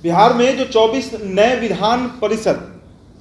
बिहार में जो 24 नए विधान परिषद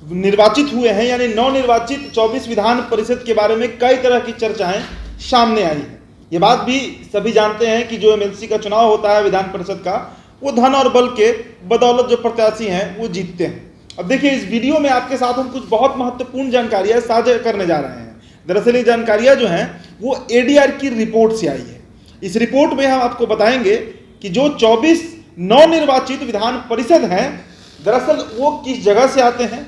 निर्वाचित हुए हैं, यानी नवनिर्वाचित 24 विधान परिषद के बारे में कई तरह की चर्चाएं सामने आई हैं। ये बात भी सभी जानते हैं कि जो एमएलसी का चुनाव होता है विधान परिषद का, वो धन और बल के बदौलत जो प्रत्याशी हैं वो जीतते हैं। अब देखिए, इस वीडियो में आपके साथ हम कुछ बहुत महत्वपूर्ण जानकारियां साझा करने जा रहे हैं। दरअसल ये जानकारियां जो हैं वो एडीआर की रिपोर्ट से आई है। इस रिपोर्ट में हम आपको बताएंगे कि जो 24 नवनिर्वाचित विधान परिषद हैं, दरअसल वो किस जगह से आते हैं,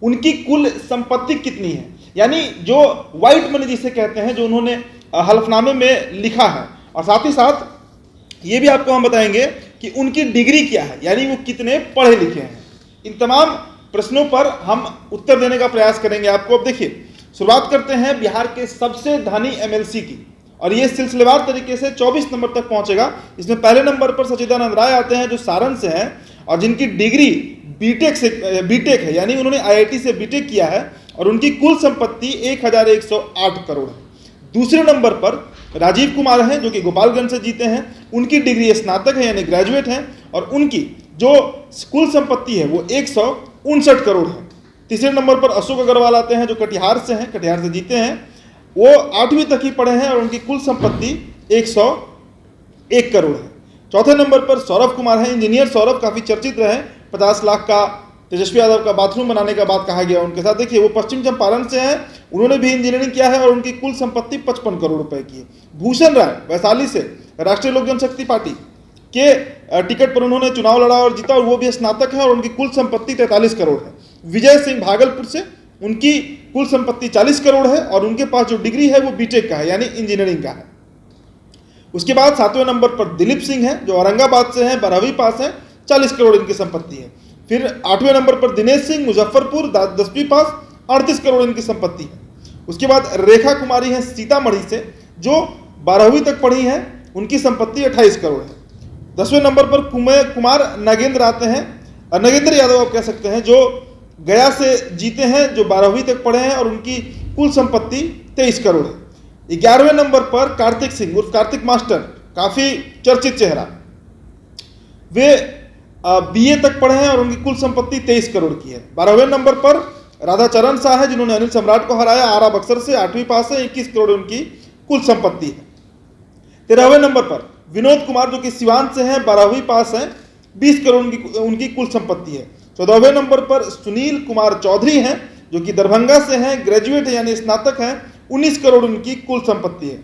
उनकी कुल संपत्ति कितनी है, यानी जो व्हाइट मनी जिसे कहते हैं, जो उन्होंने हलफनामे में लिखा है। और साथ ही साथ ये भी आपको हम बताएंगे कि उनकी डिग्री क्या है, यानी वो कितने पढ़े लिखे हैं। इन तमाम प्रश्नों पर हम उत्तर देने का प्रयास करेंगे आपको। अब देखिए, शुरुआत करते हैं बिहार के सबसे धनी एमएलसी की, और ये सिलसिलेवार तरीके से 24 नंबर तक पहुंचेगा। इसमें पहले नंबर पर सच्चिदानंद राय आते हैं, जो सारण से हैं और जिनकी डिग्री बीटेक है, यानी उन्होंने आईआईटी से बीटेक किया है, और उनकी कुल संपत्ति 1108 करोड़ है। दूसरे नंबर पर राजीव कुमार हैं, जो कि गोपालगंज से जीते हैं। उनकी डिग्री स्नातक है, यानी ग्रेजुएट हैं, और उनकी जो कुल संपत्ति है वो 159 करोड़ है। तीसरे नंबर पर अशोक अग्रवाल आते हैं, जो कटिहार से हैं, कटिहार से जीते हैं। वो 8वीं तक ही पढ़े हैं और उनकी कुल संपत्ति 101 करोड़ है। चौथे नंबर पर सौरभ कुमार हैं, इंजीनियर सौरभ, काफ़ी चर्चित रहे। 50 लाख का तेजस्वी यादव का बाथरूम बनाने का बात कहा गया उनके साथ। देखिए, वो पश्चिम चंपारण से हैं, उन्होंने भी इंजीनियरिंग किया है और उनकी कुल संपत्ति 55 करोड़ रुपए की है। भूषण राय वैशाली से राष्ट्रीय लोक जनशक्ति पार्टी के टिकट पर उन्होंने चुनाव लड़ा और जीता, और वो भी स्नातक है और उनकी कुल संपत्ति 43 करोड़ है। विजय सिंह भागलपुर से, उनकी कुल संपत्ति 40 करोड़ है और उनके पास जो डिग्री है वो बीटेक का है, यानी इंजीनियरिंग का है। उसके बाद 7वें नंबर पर दिलीप सिंह है, जो औरंगाबाद से हैं, 12वीं पास है, 40 करोड़ इनकी संपत्ति है। फिर 8वें नंबर पर दिनेश सिंह, मुजफ्फरपुर, 10वीं पास, 38 करोड़ इनकी संपत्ति है। उसके बाद रेखा कुमारी है सीतामढ़ी से, जो 12वीं तक पढ़ी हैं, उनकी संपत्ति 28 करोड़ है। 10वें नंबर पर कुमार नागेंद्र आते हैं, नगेंद्र यादव आप कह सकते हैं, जो गया से जीते हैं, जो 12वीं तक पढ़े हैं और उनकी कुल संपत्ति 23 करोड़ है। 11वें नंबर पर कार्तिक सिंह उर्फ कार्तिक मास्टर, काफ़ी चर्चित चेहरा, वे बीए तक पढ़े हैं और उनकी कुल संपत्ति 23 करोड़ की है। 12वें नंबर पर राधाचरण शाह है, जिन्होंने अनिल सम्राट को हराया, आरा बक्सर से, 8वीं पास है, 21 करोड़ उनकी कुल संपत्ति है। 13वें नंबर पर विनोद कुमार, जो कि सिवान से हैं, 12वीं पास हैं, 20 करोड़ उनकी कुल संपत्ति है। 14वें नंबर पर सुनील कुमार चौधरी हैं, जो कि दरभंगा से हैं, ग्रेजुएट है, यानी स्नातक हैं, 19 करोड़ उनकी कुल संपत्ति है।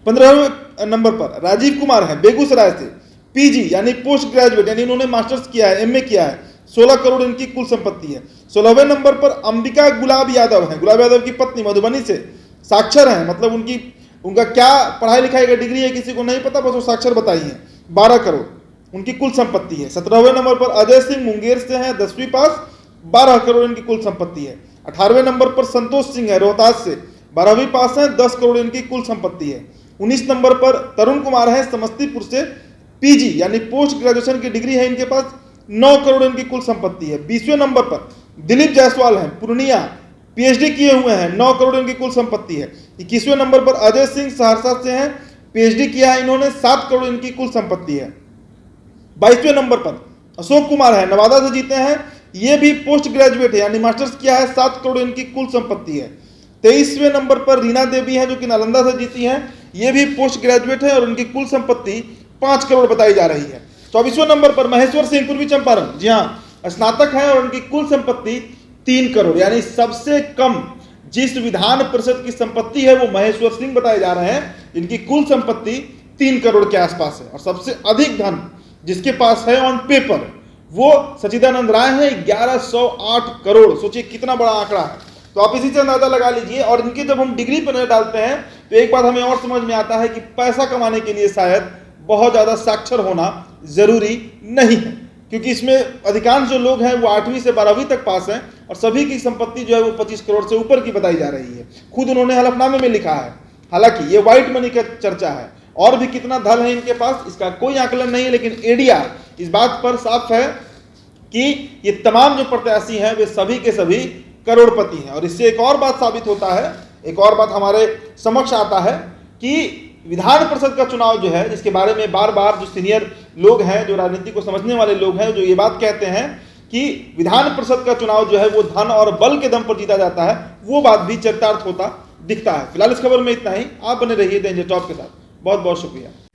15वें नंबर पर राजीव कुमार हैं, बेगूसराय से, पीजी यानी पोस्ट ग्रेजुएट, यानी इन्होंने मास्टर्स किया है, एमए किया है, 16 करोड़ इनकी कुल संपत्ति है। 16वें नंबर पर अंबिका गुलाब यादव हैं, गुलाब यादव की पत्नी, मधुबनी से, साक्षर हैं, मतलब उनका क्या पढ़ाई लिखाई का डिग्री है किसी को नहीं पता, बस वो साक्षर बताई है, 12 करोड़ उनकी कुल संपत्ति है। 17वें नंबर पर अजय सिंह मुंगेर से हैं, 10वीं पास, 12 करोड़ इनकी कुल संपत्ति है। 18वें नंबर पर संतोष सिंह है, रोहतास से, 12वीं पास हैं, 10 करोड़ इनकी कुल संपत्ति है। 19 नंबर पर तरुण कुमार है, समस्तीपुर से, पीजी यानी पोस्ट ग्रेजुएशन की डिग्री है इनके पास, 9 करोड़ इनकी कुल संपत्ति है। 20वें नंबर पर दिलीप जायसवाल हैं, पूर्णिया, पीएचडी किए हुए हैं, 9 करोड़ इनकी कुल संपत्ति है। 21वें नंबर पर अजय सिंह सहरसा से हैं, पीएचडी किया है इन्होंने, 7 करोड़ इनकी कुल संपत्ति है। 22वें नंबर पर अशोक कुमार है, नवादा से जीते हैं, ये भी पोस्ट ग्रेजुएट है, यानी मास्टर्स किया है, 7 करोड़ इनकी कुल संपत्ति है। 23वें नंबर पर रीना देवी है, जो कि नालंदा से जीती हैं, ये भी पोस्ट ग्रेजुएट है और उनकी कुल संपत्ति 5 करोड़ बताई जा रही है। 24वें नंबर पर महेश्वर सिंह, पूर्वी चंपारण, जी हाँ, स्नातक है और उनकी कुल संपत्ति 3 करोड़, यानी सबसे कम जिस विधान परिषद की संपत्ति है वो महेश्वर सिंह बताए जा रहे हैं, इनकी कुल संपत्ति 3 करोड़ के आसपास है। और सबसे अधिक धन जिसके पास है ऑन पेपर वो सच्चिदानंद राय है, 1108 करोड़। सोचिए कितना बड़ा आंकड़ा है। तो आप इसी से अंदाजा लगा लीजिए। और इनकी जब हम डिग्री पर नजर डालते हैं तो एक बात हमें और समझ में आता है कि पैसा कमाने के लिए शायद बहुत ज़्यादा साक्षर होना जरूरी नहीं है, क्योंकि इसमें अधिकांश जो लोग हैं वो 8वीं से 12वीं तक पास हैं और सभी की संपत्ति जो है वो 25 करोड़ से ऊपर की बताई जा रही है। खुद उन्होंने हलफनामे में लिखा है। हालांकि ये व्हाइट मनी का चर्चा है, और भी कितना धन है इनके पास इसका कोई आकलन नहीं है, लेकिन एडीआर इस बात पर साफ है कि ये तमाम जो प्रत्याशी हैं वे सभी के सभी करोड़पति हैं। और इससे एक और बात साबित होता है, एक और बात हमारे समक्ष आता है कि विधान परिषद का चुनाव जो है, जिसके बारे में बार बार जो सीनियर लोग हैं, जो राजनीति को समझने वाले लोग हैं, जो ये बात कहते हैं कि विधान परिषद का चुनाव जो है वो धन और बल के दम पर जीता जाता है, वो बात भी चरितार्थ होता दिखता है। फिलहाल इस खबर में इतना ही। आप बने रहिए द इंडिया टॉप के साथ। बहुत बहुत शुक्रिया।